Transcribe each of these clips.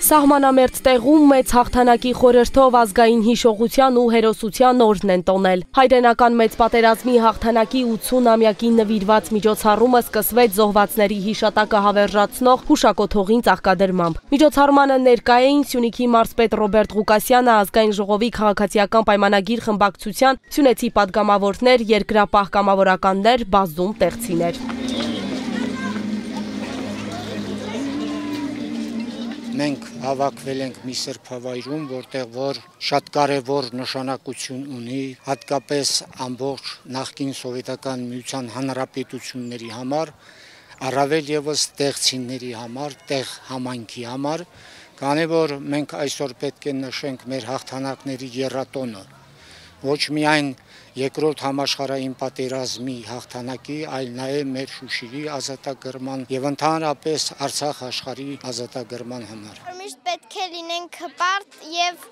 Սահմանամերձ տեղում մեծ հաղթանակի խորհրդով ազգային հիշողության ու հերոսության օրն են տոնել։ Հայրենական մեծ պատերազմի հաղթանակի 80-ամյակին նվիրված միջոցառումը սկսվեց զոհվածների հիշատակը հավերժացնող հուշակոթողին ծաղկադրմամբ։ Միջոցառմանը ներկա էին Սյունիքի մարզպետ Ռոբերտ Ղուկասյանը, ազգային ժողովի քաղաքացիական պայմանագիր խմբակցության սյունեցի պատգամավորներ, երկրապահ կամավորականներ, բազում տեղցիներ։ Մենք հավաքվել ենք մի սրբավայրում, որտեղ որ շատ կարևոր նշանակություն ունի, հատկապես ամբողջ նախկին սովետական միության հանրապետությունների համար, առավել ևս տեղցիների համար, տեղ համայնքի համար, քանի որ մենք այսօր պետք է նշենք մեր հաղթանակների եռատոնը, ոչ միայն երկրորդ համաշխարհային պատերազմի հաղթանակի, այլ նաև մեր Շուշիի ազատագրման եւ ընդհանրապես Արցախ աշխարհի ազատագրման համար։ Միշտ պետք է լինենք հպարտ եւ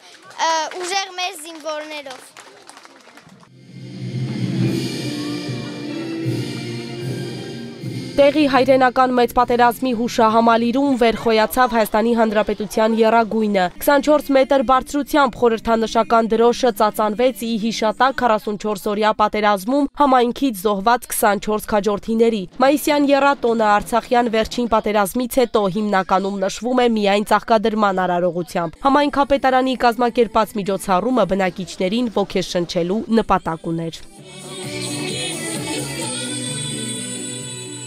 ուժեղ մեր զինվորներով։ Տեղի հայրենական մեծ պատերազմի հուշահամալիրում վերխոյացավ Հայաստանի Հանրապետության եռագույնը։ 24 մետր բարձրությամբ խորհրդանշական դրոշը ծածանվեց ի հիշատակ 44-օրյա պատերազմում համայնքից զոհված 24 քաջորդիների։ Մայիսյան եռատոնը արցախյան վերջին պատերազմից հետո հիմնականում նշվում է միայն ծաղկադրման արարողությամբ։ Համայնքապետարանի կազմակերպած միջոցառումը բնակիչներին ոգեշնչելու նպատակ ուներ։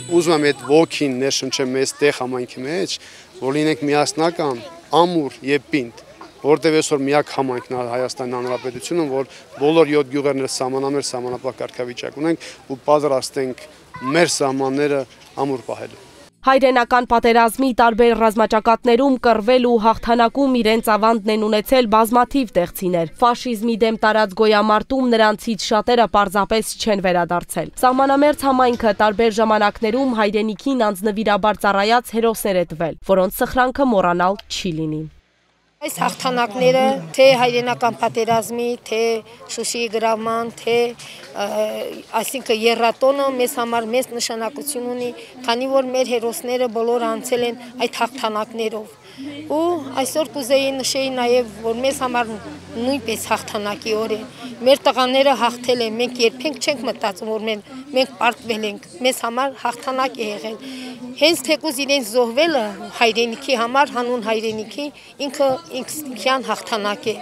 Ուզում եմ այդ ոգին ներշնչեմ մեզ տեղ համայնքի մեջ, որ լինենք միասնական, ամուր եւ պինդ, որտեղ այսօր միակ համայնքն է Հայաստանի Հանրապետությունում, որ բոլոր 7 գյուղերն սահմանամերձ սահմանապահ կարգավիճակ ունենք ու պատրաստ ենք մեր սահմանները ամուր պահելու։ Հայրենական պատերազմի տարբեր ռազմաճակատներում կռվել ու հաղթանակում իրենց ավանդն են ունեցել բազմաթիվ տեղցիներ։ Ֆաշիզմի դեմ տարած գոյամարտում նրանցից շատերը պարզապես չեն վերադարձել։ Սահմանամերձ համայնքը տարբեր ժամանակներում հայրենիքին անձնվիրաբար ծառայած հերոսներ է տվել, որոնց սխրանքը մոռանալ չի լինի։ Այս հաղթանակները թե հայրենական պատերազմի, թե Շուշիի գրավման, թե այսինքն եռատոնը մեզ համար մեծ նշանակություն ունի, քանի որ մեր հերոսները բոլորը անցել են այդ հաղթանակներով։ Ու այսօր կուզեի նշեի նաև, որ մեզ համար նույնպես հաղթանակի օր է։ Մեր տղաները հաղթել են, մենք երբեք չենք մտածում, որ մենք պարտվել ենք, մեզ համար հաղթանակ է եղել։ Հենց թեկուզ իրենց զոհվելը հայրենիքի համար, հանուն հայրենիքի ինքը ինքնության հաղթանակ է։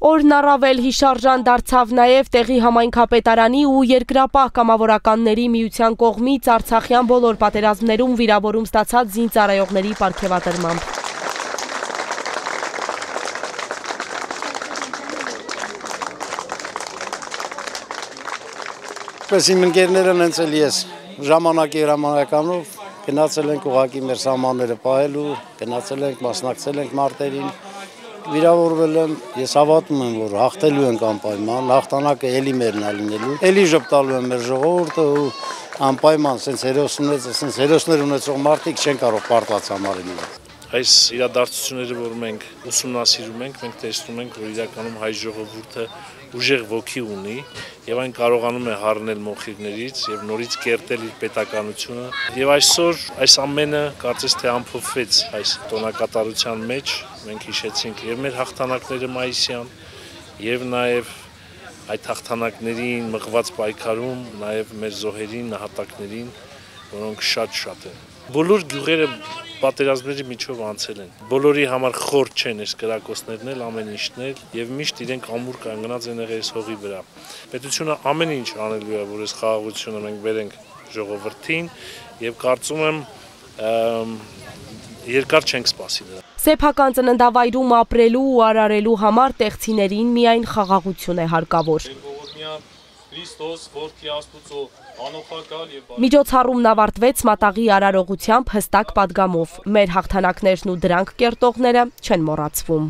Օրն առավել հիշարժան դարձավ նաև տեղի համայնքապետարանի ու երկրապահ կամավորականների միության կողմից արցախյան բոլոր պատերազմներում վիրավորում ստացած զինծառայողների պարգևատրմամբ։ Պես իմ ընկերներն հենց էլ ես ժամանակականով գնացել ենք ուղղակի մեր սահմանները պահելու, գնացել ենք, մասնակցել ենք մարտերին, վիրավորվել եմ, ես հավատում եմ, որ հաղթելու ենք անպայման, հաղթանակը էլի մերն է լինելու, էլի ժպտալու եմ մեր ժողովուրդը ու անպայման սենց հերոսներ ունեցող մարդիկ չեն կարող պարտված համարել։ Այս իրադարձությունները, որ մենք ուսումնասիրում ենք, մենք տեսնում ենք, որ իրականում հայ ժողովուրդը ուժեղ ոգի ունի եւ այն կարողանում է հառնել մոխիրներից եւ նորից կերտել իր պետականությունը եւ այսօր այս ամենը կարծես թե ամփոփվեց այս տոնակատարության մեջ մենք հիշեցինք եւ մեր հաղթանակները մայիսյան եւ նաեւ այդ հաղթանակներին մղված պայքարում նաեւ մեր զոհերին, նահատակներին, որոնք շատ են։ Բոլոր գյուղերը պատերազմների միջով անցել են։ Բոլորի համար խորտ չեն այս կրակոցներն էլ, ամեն ինչն էլ եւ միշտ իրենք ամուր կանգնած են եղել այս հողի վրա։ Պետությունը ամեն ինչ անելու է, որ այս խաղաղությունը մենք բերենք ժողովրդին եւ կարծում եմ երկար չենք սպասի դրա։ Սեփական ծննդավայրում ապրելու ու արարելու համար տեղցիներին միայն խաղաղություն է հարկավոր։ Միջոցառումն ավարտվեց մատաղի արարողությամբ հստակ պատգամով։ Մեր հաղթանակներն ու դրանք կերտողները չեն մոռացվում։